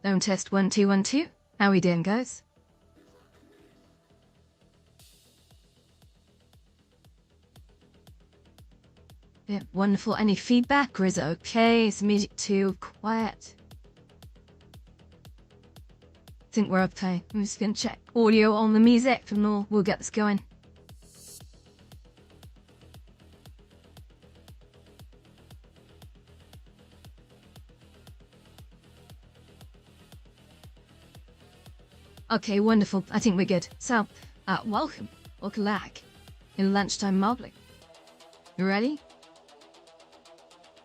Don't test 1 2 1 2. How we doing, guys? Yeah, wonderful. Any feedback, or is it okay? Is the music too quiet? I think we're okay. I'm just gonna check audio on the music and we'll get this going. Okay, wonderful. I think we're good. So, welcome. Welcome back. In lunchtime marbling. You ready?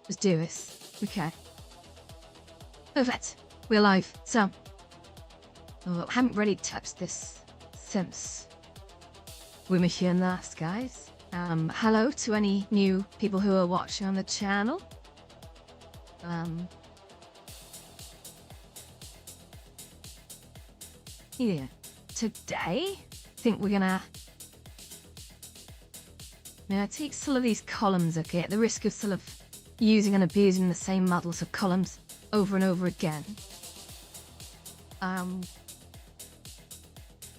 Let's do this. Okay. Perfect. We're live. So, I haven't really touched this since we were here last, guys. Hello to any new people who are watching on the channel. Yeah. Today, I think we're gonna take some of these columns, okay, at the risk of sort of using and abusing the same models of columns over and over again.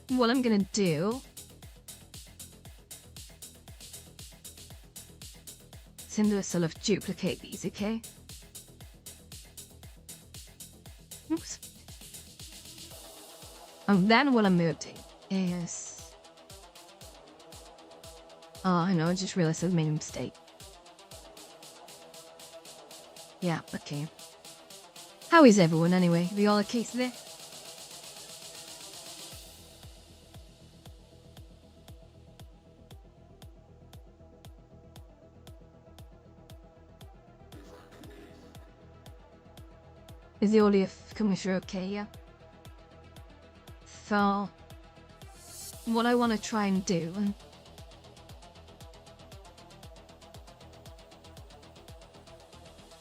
What I'm gonna do is I'm gonna sort of duplicate these, okay? Oops. And then what I'm gonna do is... Oh, I know, I just realized I made a mistake. Yeah, okay. How is everyone anyway? Are we all okay today? Is the audio coming through okay, yeah? So, what I want to try and do, and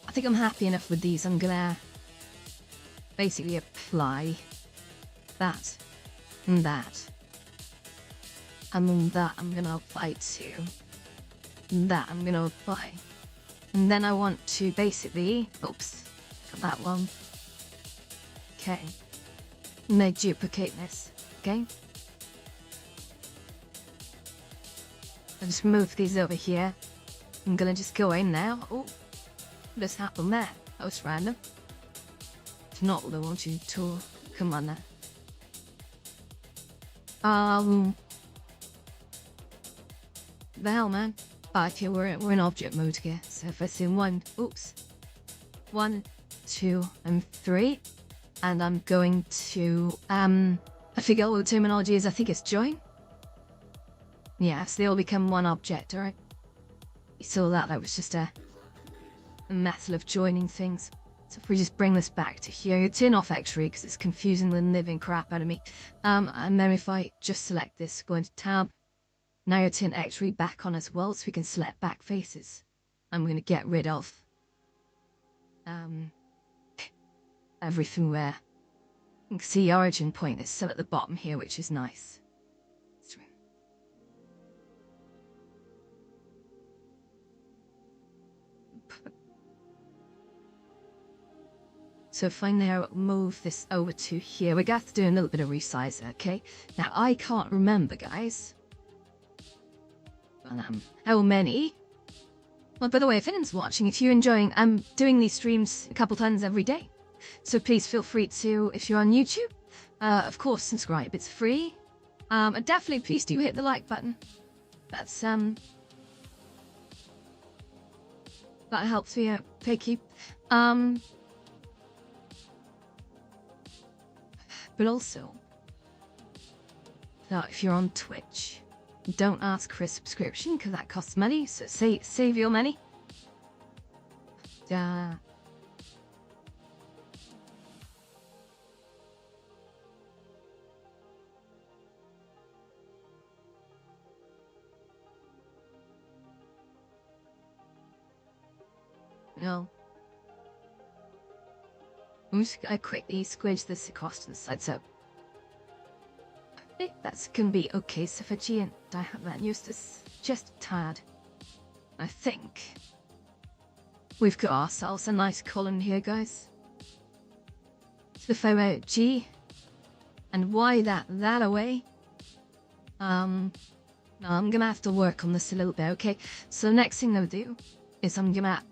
I think I'm happy enough with these. I'm gonna basically apply that and that, and then that I'm gonna apply to, and that I'm gonna apply, and then I want to basically, oops, got that one. Okay. And I duplicate this, okay? I'll just move these over here. I'm gonna just go in now. Oh, what just happened there? That was random. It's not what I want you to. Come on now. The hell, man? Okay, we're in object mode here. So if I say 1, 2, and 3. And I'm going to, I forget what the terminology is. I think it's join. Yes, they all become one object, alright? You saw that was just a method of joining things. So if we just bring this back to here, you turn off X-ray because it's confusing the living crap out of me. And then if I just select this, go into tab, now you turn X-ray back on as well, so we can select back faces. I'm going to get rid of everything where you can see origin point is still at the bottom here, which is nice. So if I now move this over to here, we're going to have to do a little bit of resize, okay? Now I can't remember, guys, how many. Well, by the way, if anyone's watching, if you're enjoying, I'm doing these streams a couple times every day. So please feel free to, if you're on YouTube, of course, subscribe. It's free. And definitely, please do hit the like button. That's, that helps me out. Thank you. But also, now if you're on Twitch, don't ask for a subscription because that costs money. So save your money. No. I'm just gonna quickly squidge this across to the side, so I think that's gonna be okay sufficient. I have that Eustace just tired. I think we've got ourselves a nice column here, guys. the photo G and Y that away. No, I'm gonna have to work on this a little bit, okay? So the next thing I'll do is I'm gonna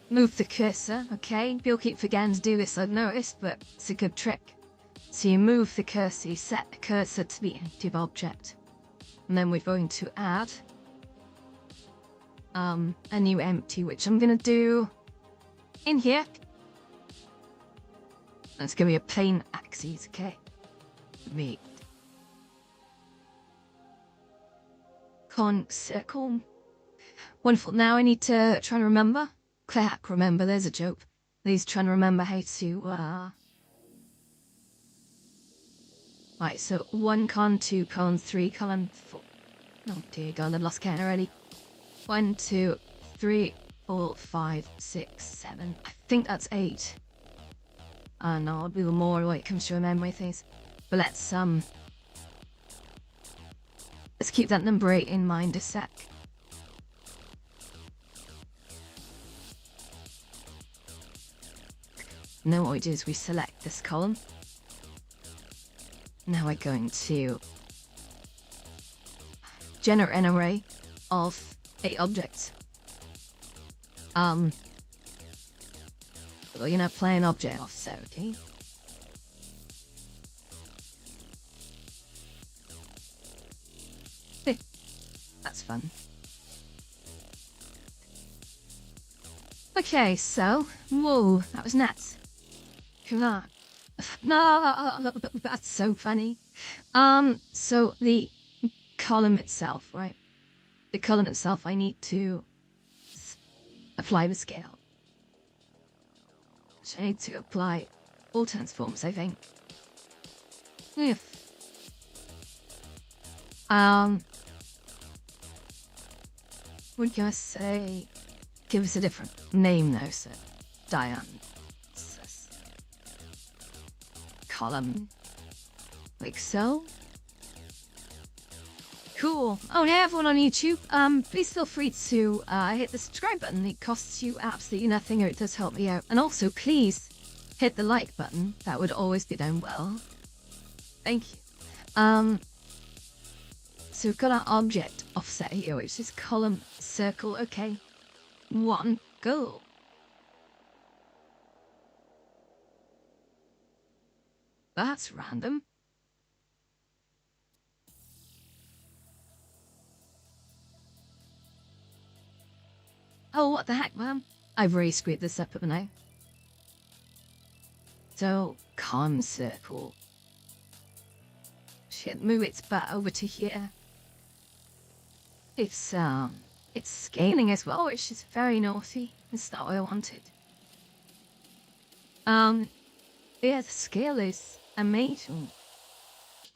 move the cursor, okay? People keep forgetting to do this, I've noticed, but it's a good trick. So you move the cursor, you set the cursor to the active object. And then we're going to add a new empty, which I'm gonna do in here. It's gonna be a plain axis, okay? Me. Circle. Wonderful. Now I need to try and remember. Clack, remember, there's a joke. Please try and remember how to, Right, so 1 column, 2 column, 3 column, 4. Oh dear God, I've lost count already. 1, 2, 3, 4, 5, 6, 7. I think that's 8. No, I'll do more when it comes to memory things. But let's keep that number 8 in mind a sec. And then what we do is we select this column. Now we're going to generate an array of 8 objects. Well, play an object offset, okay? That's fun. Okay, so, whoa, that was nuts. Come on. No, that's so funny. So the column itself, right? The column itself, I need to apply the scale. So I need to apply all transforms, I think. Yeah. What can I say? Give us a different name though, so Diane. Column. Like so. Cool. Oh, hey everyone on YouTube. Please feel free to hit the subscribe button. It costs you absolutely nothing, or it does help me out. And also, please hit the like button. That would always be done well. Thank you. So we've got our object offset here, which is column circle. Okay. 1, go. That's random. Oh, what the heck, man? I've really screwed this up, haven't I? So, column circle. Shit, move its butt over to here. It's scaling as well, which is very naughty. It's not what I wanted. Yeah, the scale is amazing.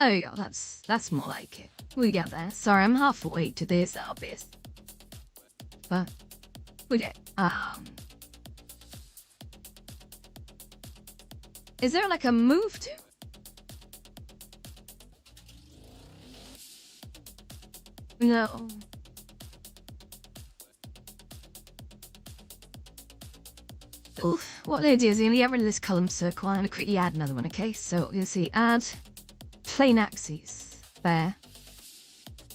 Oh yeah, that's more like it. We get there. Sorry, I'm halfway to this obvious. But we get is there like a move to? No. Oof. What they do is you get rid of this column circle and quickly add another one, okay? So you'll see add plain axes there.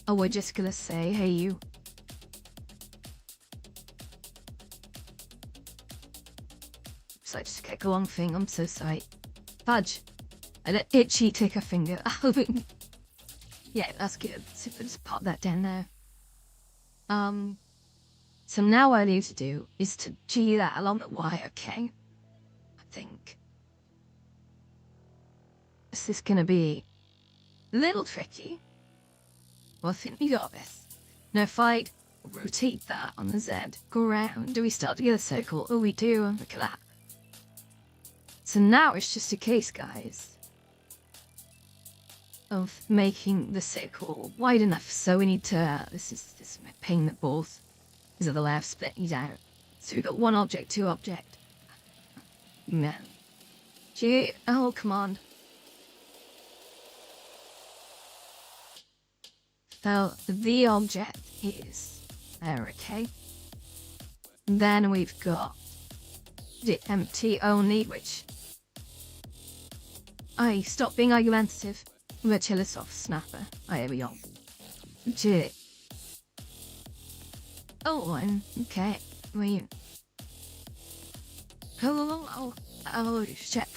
Oh, we're just gonna say, hey you. So I just click the wrong thing, I'm so sorry. Fudge. I let itchy take a finger. Yeah, that's good. So just pop that down there. So now what I need to do is to G that along the Y, okay? I think. This is gonna be a little tricky. Well, I think we got this. Now if I rotate that on the Z, go around, do we start to get a circle? Oh, we do. Look at that. So now it's just a case, guys, of making the circle wide enough. So we need to, this is my pain that both. These are the way I've split these out. So we've got 1 object, 2 object. Man. Gee, oh, command. So the object is there, okay? Then we've got the empty only, which I stop being argumentative. We're chill a soft snapper. Here we go. Chill. Oh, I'm okay. Wait. Oh, shit.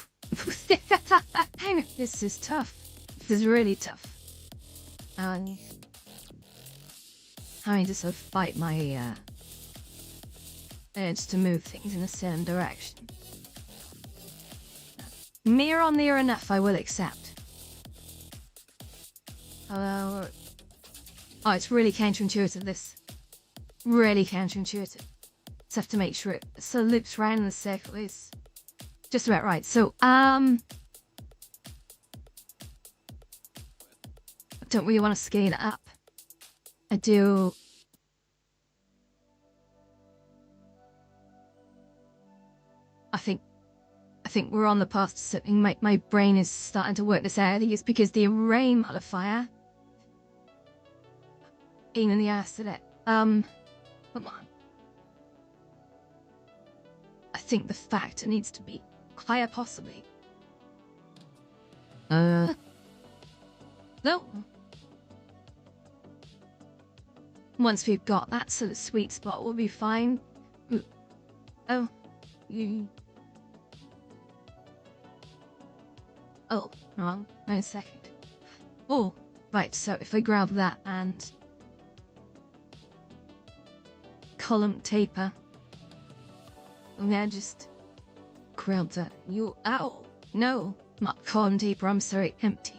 This is tough. This is really tough. Having to sort of fight my urge to move things in a certain direction. Near enough, I will accept. Oh, it's really counterintuitive, this. Really counterintuitive. Just have to make sure it sort of loops round in the circle is just about right. So, I don't really want to scale it up. I do. I think we're on the path to something. My brain is starting to work this out. I think it's because the array modifier. Pain in the ass at it. Come on. I think the factor needs to be higher, possibly. No. Once we've got that sort of sweet spot, we'll be fine. Oh, you. Oh, wrong. Wait a second. Oh, right. So if I grab that and column taper, and then just grab that. You. Ow. No, not column taper. I'm sorry. Empty.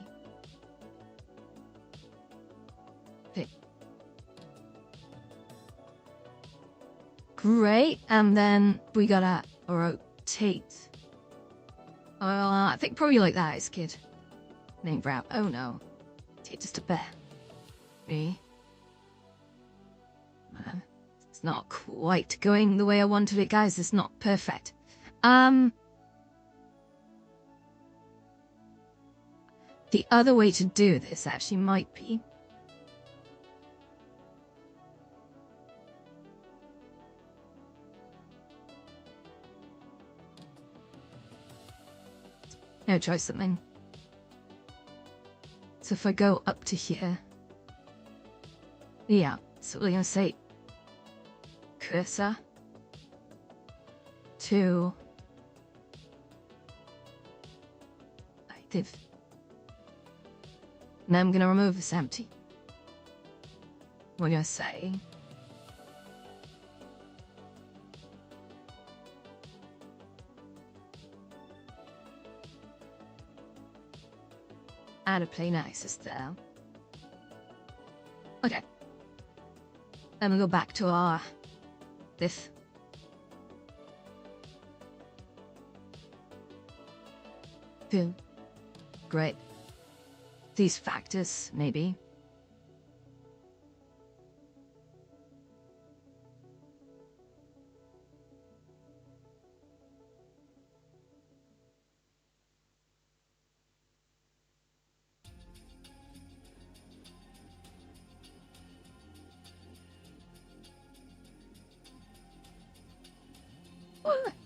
Great, and then we gotta rotate. I think probably like that is good. Name brow. Oh no. Take just a bit. Me. It's not quite going the way I wanted it, guys. It's not perfect. The other way to do this actually might be. Now try something. So if I go up to here. Yeah, so we're gonna say cursor to active. Now I'm gonna remove this empty. We're gonna say add a plane axis there. Okay. Then we'll go back to our this. Boom. Great. These factors, maybe.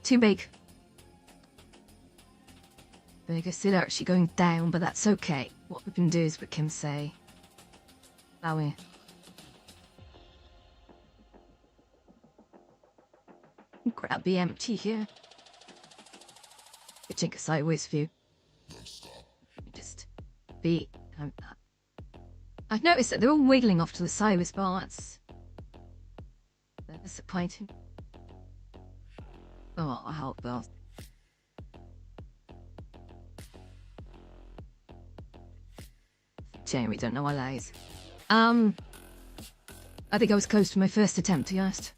Too big. Big. I see they're actually going down, but that's okay. What we can do is we can say, "Now we grab the empty here. You take a sideways view. Just be. I've noticed that they're all wiggling off to the sideways parts. That's disappointing. Oh, I hope well. Shame we don't know our lies. I think I was close to my first attempt, to be honest.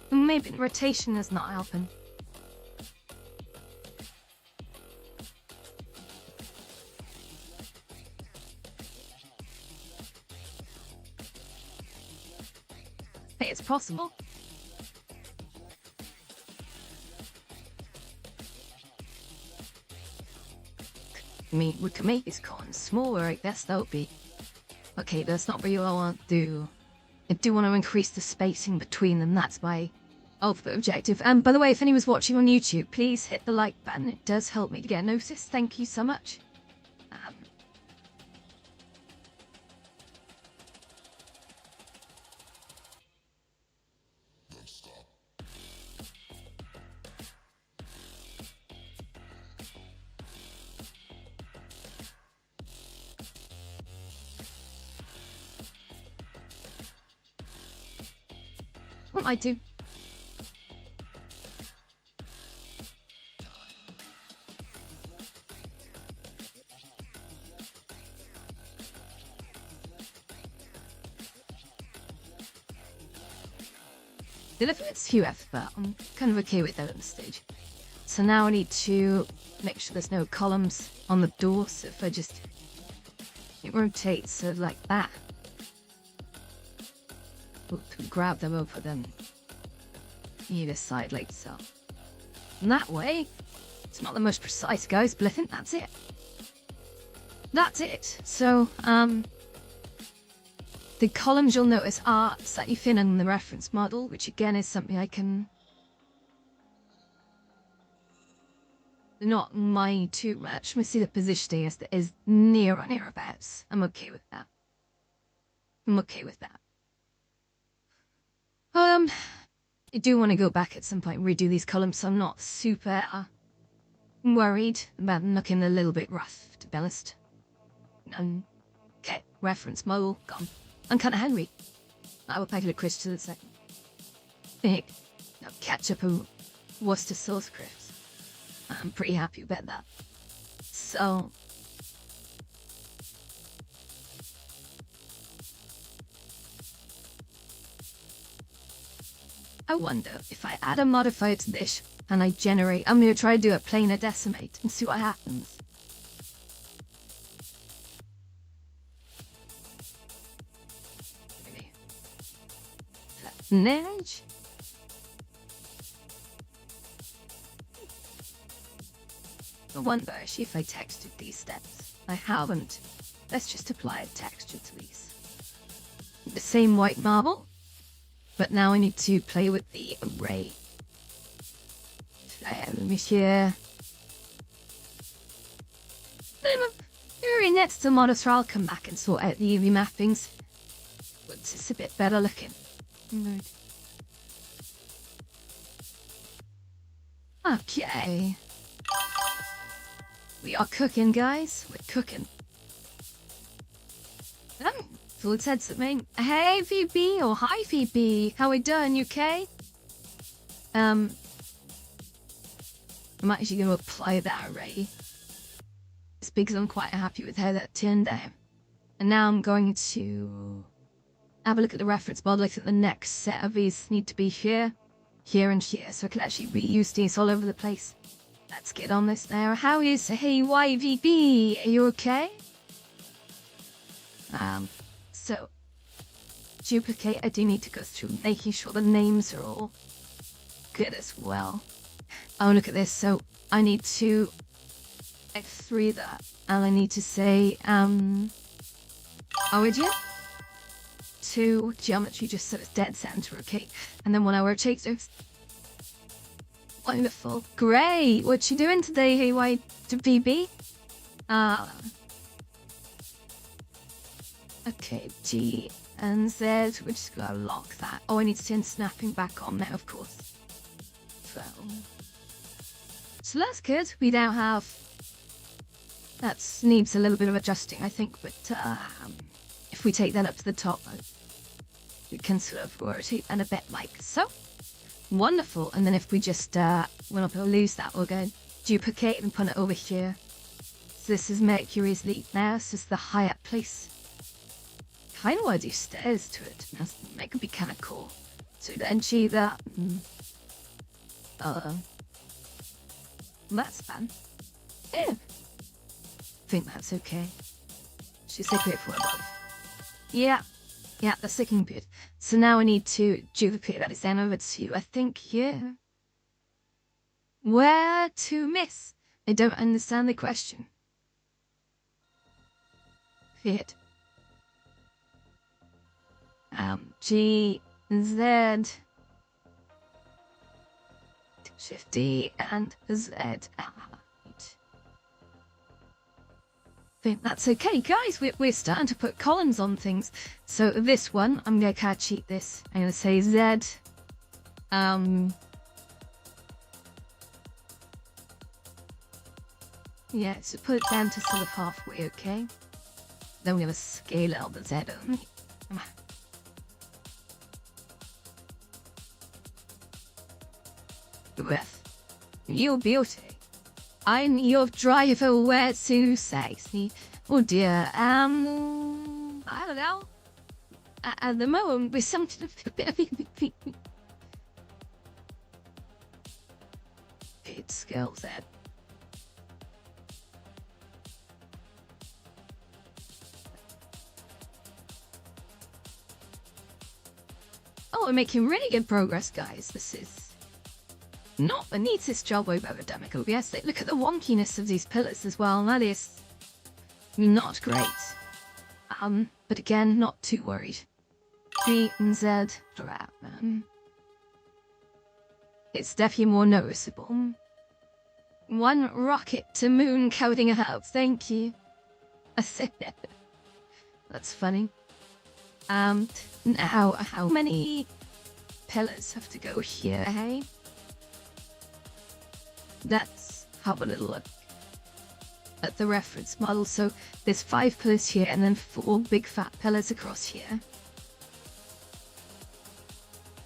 Maybe the rotation is not helping. Hey, it's possible. I mean, we could make this cone smaller, I guess that would be... Okay, that's not really what I want to do. I do want to increase the spacing between them. That's my ultimate objective. And by the way, if anyone's watching on YouTube, please hit the like button. It does help me to get noticed. Thank you so much. What might do? Still a bit few F, but I'm kind of okay with that at this stage. So now I need to make sure there's no columns on the door, so if I just it rotates sort of like that. Grab them and put them either side like so. And that way, it's not the most precise, guys, but I think that's it. That's it. So, the columns you'll notice are slightly thinner than the reference model, which again is something I can not mind too much. We see the positioning is near or nearabouts. I'm okay with that. I'm okay with that. I do want to go back at some point and redo these columns, so I'm not super worried about them looking a little bit rough, to be honest. Okay, reference model gone. I'm kind of hungry. I will pack it a crisp to the second. Now ketchup and Worcester sauce crisps. I'm pretty happy about that. So I wonder if I add a modifier to this and I generate, I'm going to try to do a planar decimate and see what happens. Maybe. An edge. I wonder if I textured these steps. I haven't. Let's just apply a texture to these. The same white marble. But now I need to play with the array. Let me share. Very next to monitor, I'll come back and sort out the UV mappings. Once it's a bit better looking. Right. Okay. We are cooking, guys. We're cooking. Full said something. Hey VB or hi VB, how we doing? You okay? I'm actually going to apply that array. It's because I'm quite happy with how that turned out. And now I'm going to have a look at the reference model. I think the next set of these need to be here, here, and here, so I can actually reuse these all over the place. Let's get on this now. How is hey YVB? Are you okay? So, duplicate, I do need to go through making sure the names are all good as well. Oh, look at this. So, I need to F3 that, and I need to say, origin to geometry, just so it's dead center, okay? And then when I rotate those, wonderful. Great! What you doing today, hey YVB? Okay, G and Z, we're just gonna lock that. Oh, I need to turn snapping back on now, of course. So that's good. We now have... That needs a little bit of adjusting, I think, but if we take that up to the top, we can sort of rotate and a bit like so. Wonderful. And then if we just, we're not going to lose that, we'll go duplicate and put it over here. So this is Mercury's leap now. This is the higher place. Kind of want to do stairs to it. That could be kind of cool. So then G that. That's fun. Yeah. I think that's okay. She's so grateful above. Yeah. Yeah, that's looking good. So now I need to duplicate that design over to, I think, here. Where to miss? I don't understand the question. Fit. G, Z, Shift D, and Z. Think that's okay, guys. We're starting to put columns on things. So this one, I'm gonna kind of cheat this. I'm gonna say Z. Yeah, so put it down to sort of halfway, okay? Then we're gonna scale out the Z only. Come on. With your beauty. I'm your driver, where to sexy. Oh dear, I don't know. At the moment, we're something it scales that. Oh, we're making really good progress, guys. This is not the neatest job we've ever done at OBS. Look at the wonkiness of these pillars as well. That is not great. But again, not too worried. G and Z. It's definitely more noticeable. One rocket to moon counting out. Thank you. That's funny. Now, how many pillars have to go here, hey? Let's have a little look at the reference model. So there's 5 pillars here and then 4 big fat pillars across here.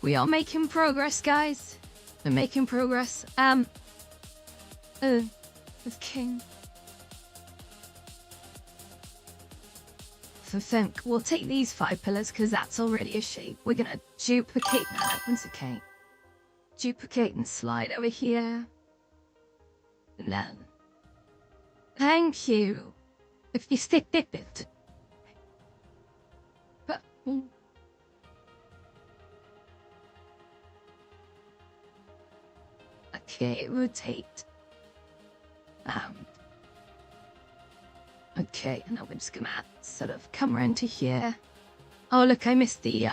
We are making progress, guys. We're making progress. With King. So think we'll take these 5 pillars because that's already a shape. We're gonna duplicate that. Once okay. Duplicate and slide over here. And then. Thank you. If you stick it. But. Okay, rotate. Okay, now we're just gonna sort of come around to here. Oh look, I missed the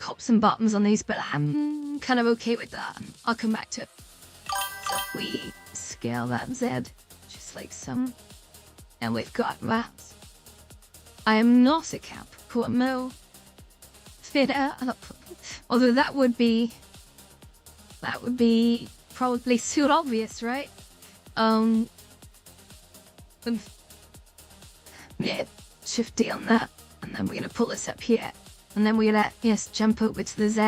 tops and bottoms on these, but I'm kind of okay with that. I'll come back to it. So if we scale that Z, just like so. And we've got that. I am not a Capricorn fitter up. Although that would be probably too obvious, right? Yeah, Shift D on that, and then we're gonna pull this up here, and then we're gonna jump over to the Z,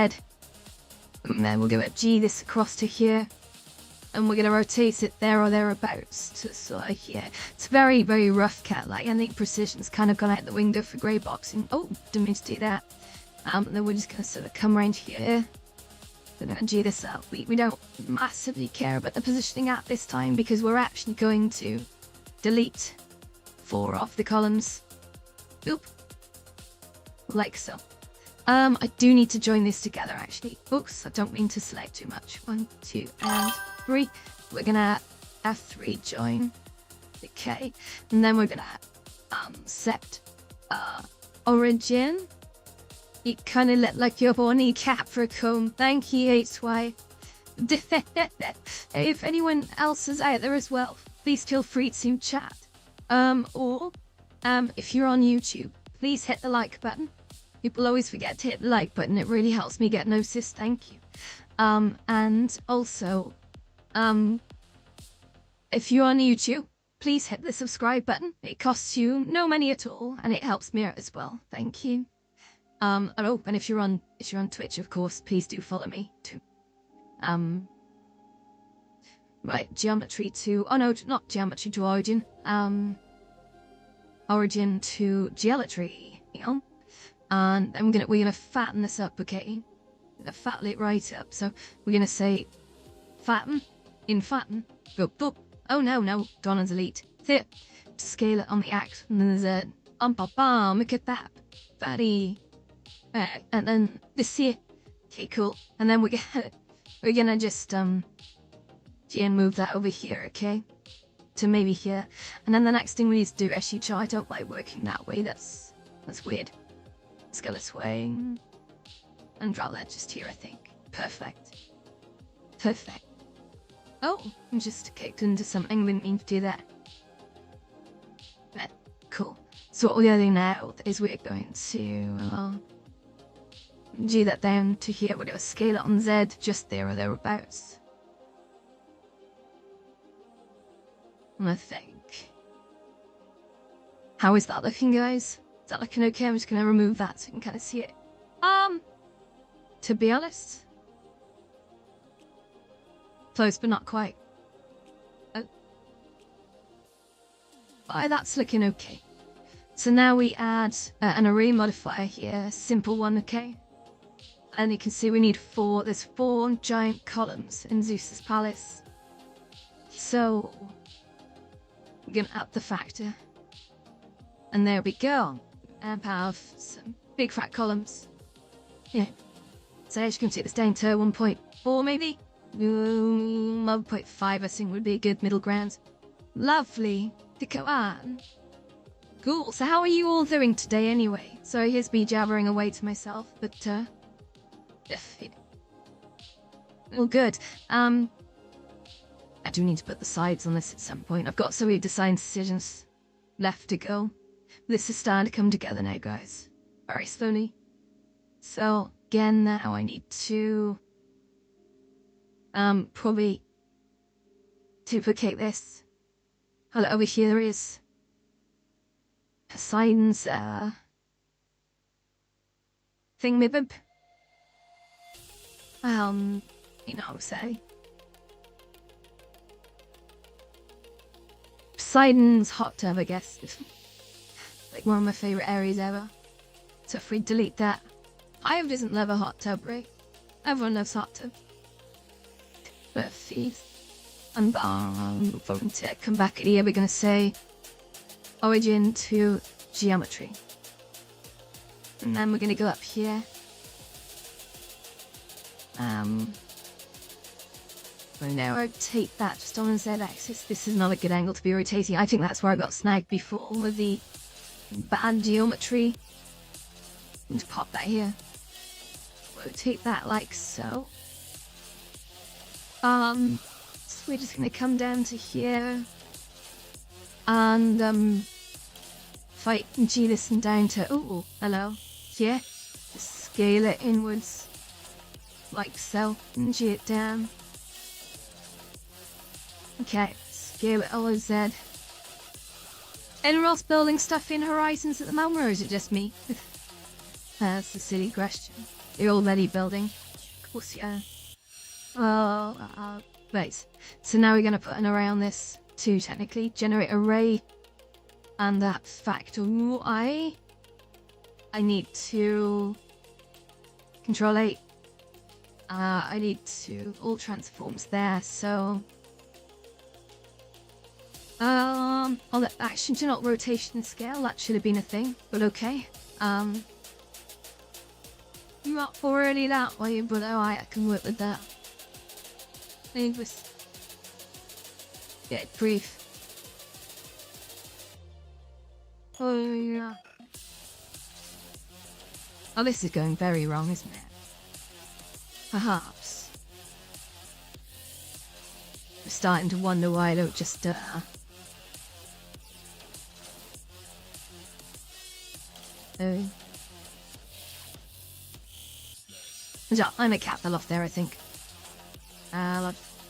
and then we'll go at G this across to here, and we're gonna rotate it there or thereabouts to sort of here. It's very, very rough cat-like. I think precision's kind of gone out the window for grey boxing. Oh, didn't mean to do that. Then we're just gonna sort of come around here. Gonna G this up. We don't massively care about the positioning at this time because we're actually going to delete 4 off the columns. Oop. Like so. I do need to join this together actually. Oops, I don't mean to select too much. 1, 2, and 3. We're gonna F3 join. Okay. And then we're gonna set origin. You kind of look like you're born a Capricorn. Thank you, HY. If anyone else is out there as well, please feel free to chat. Or if you're on YouTube, please hit the like button. People always forget to hit the like button. It really helps me get noticed. Thank you. And also, if you're on YouTube, please hit the subscribe button. It costs you no money at all, and it helps me out as well. Thank you. And if you're on Twitch, of course, please do follow me too. Right, geometry to not geometry to origin. Origin to geometry. And then we're gonna fatten this up, okay? We're gonna fatten it right up. So we're gonna say fatten, in fatten, go boop. Oh no, Donna's elite. There. Scale it on the X and then there's a look at that. Fatty. And then this here. Okay, cool. And then we're gonna just move that over here, okay? To maybe here. And then the next thing we need to do, actually, I don't like working that way. That's weird. Let's go this way. And draw that just here, I think. Perfect. Perfect. Oh, I just kicked into something, didn't mean to do that. But, cool. So what we're going to do now is we're going to G that down to here. We're going to scale it on Z, just there or thereabouts. I think. How is that looking, guys? Is that looking okay? I'm just going to remove that so you can kind of see it. To be honest, close but not quite. That's looking okay. So now we add an array modifier here, simple one, okay? And you can see we need there's 4 giant columns in Zeus's palace. So we're gonna add the factor. And there we go. And have some big fat columns. Yeah. So as you can see, it's down to 1.4 maybe? 1.5 I think would be a good middle ground. Lovely. To go on. Cool. So how are you all doing today anyway? So here's me jabbering away to myself, but all good. I do need to put the sides on this at some point. I've got so many design decisions left to go. This is starting to come together now, guys. Very slowly. So again, now I need to probably duplicate this. Hold it over here. There is Poseidon's thingamabib. You know what I'm saying. Poseidon's hot tub, I guess. Like one of my favourite areas ever. So if we delete that, Hive doesn't love a hot tub, right? Everyone loves hot tub. But fees. And to come back here, we're gonna say origin to geometry. And then we're gonna go up here. So now rotate that just on the Z axis. This is not a good angle to be rotating. I think that's where I got snagged before with the bad geometry. I'm going to pop that here. Rotate that like so. So we're just going to come down to here. And if I G this and down to, oh, hello, here. Just scale it inwards. Like so. And G it down. Okay, scale it all Z. Anyone else building stuff in Horizons at the moment, or is it just me? That's a silly question. You're already building? Of course, yeah. Right. So now we're going to put an array on this to technically generate array. And that factor I need to control 8. I need to all transforms there, so on the action to not rotation scale, that should have been a thing, but okay. Not really that way, but alright, I can work with that. Maybe just get brief. Oh yeah. Oh, this is going very wrong, isn't it? Perhaps. I'm starting to wonder why I don't just I'm a capital off there, I think.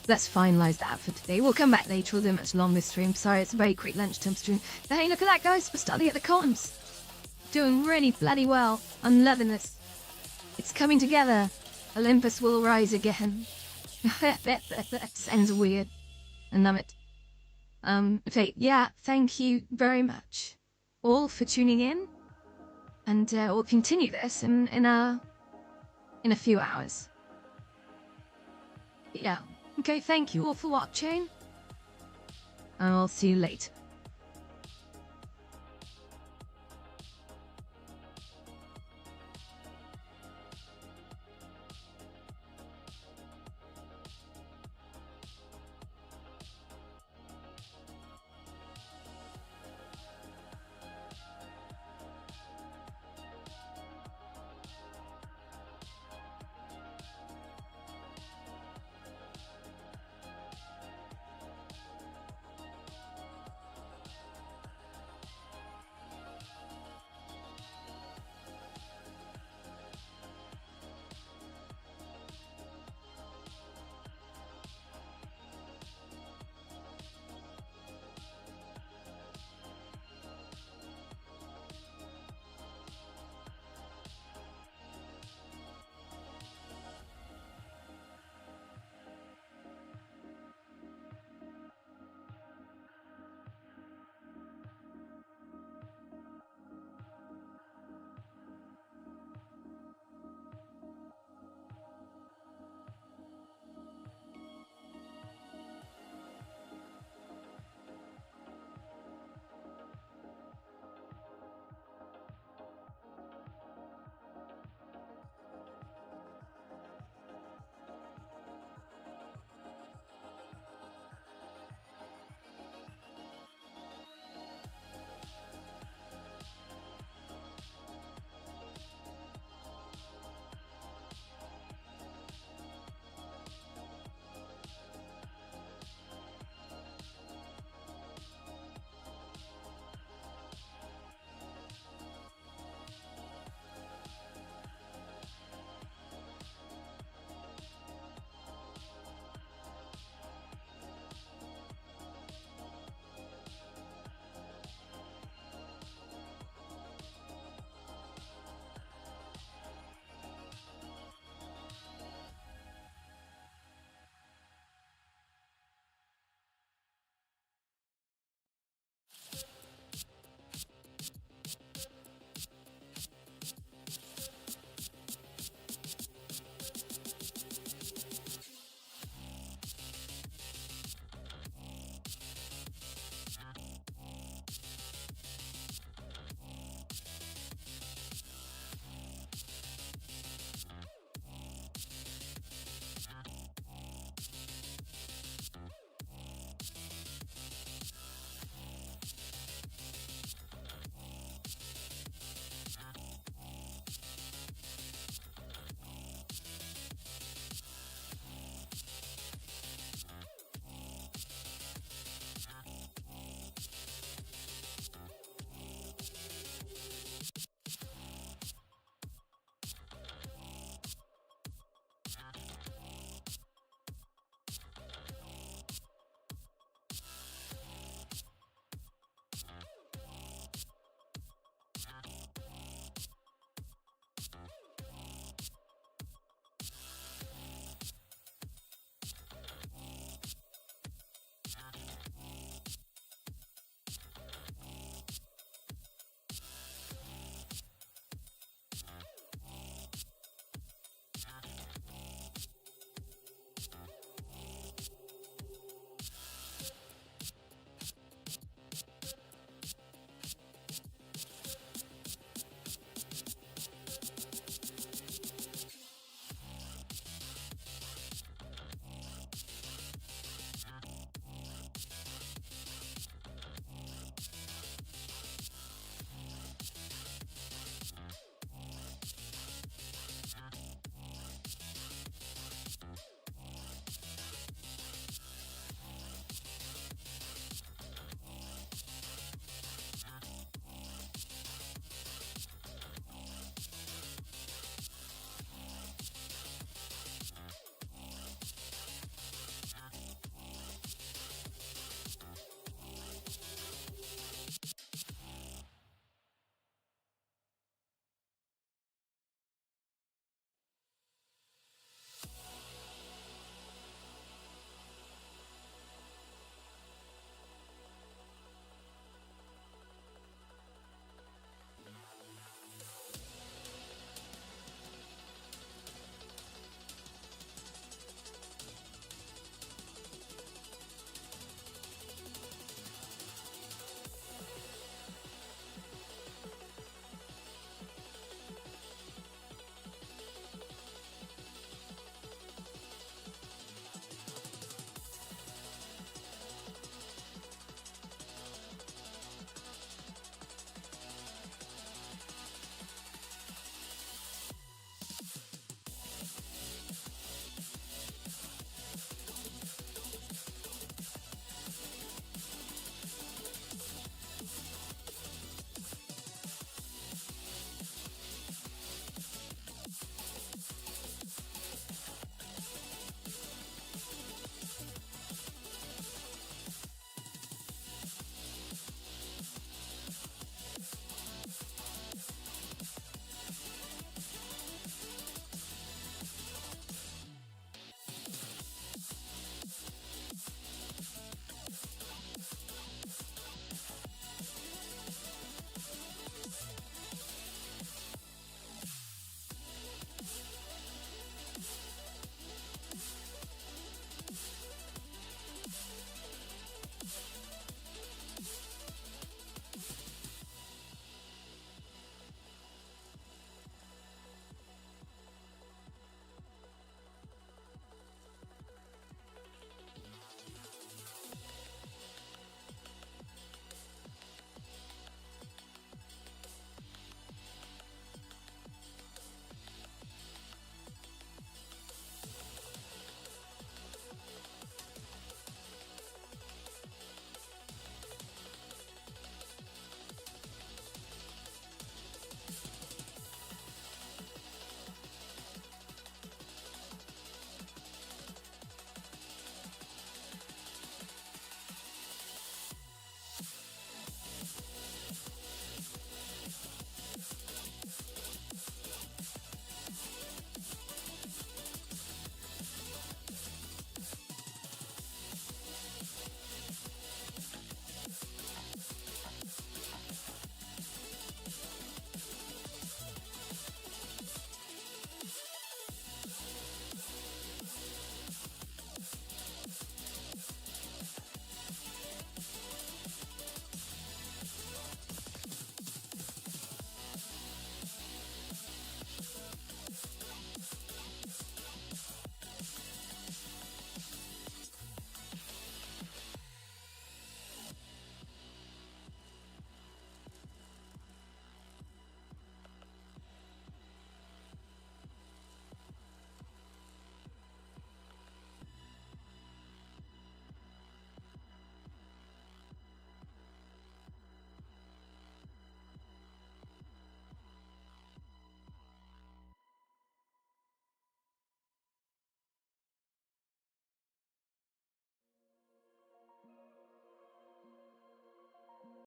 Let's finalise that for today. We'll come back later. We'll do much longer stream. Sorry, it's a very quick lunchtime stream. But hey, look at that, guys. We're starting at the columns. Doing really bloody well. I'm loving this. It's coming together. Olympus will rise again. That sounds weird. I love it. Okay, yeah, thank you very much all for tuning in. And we'll continue this in a few hours. Yeah. Okay, thank you all for watching. I'll see you later.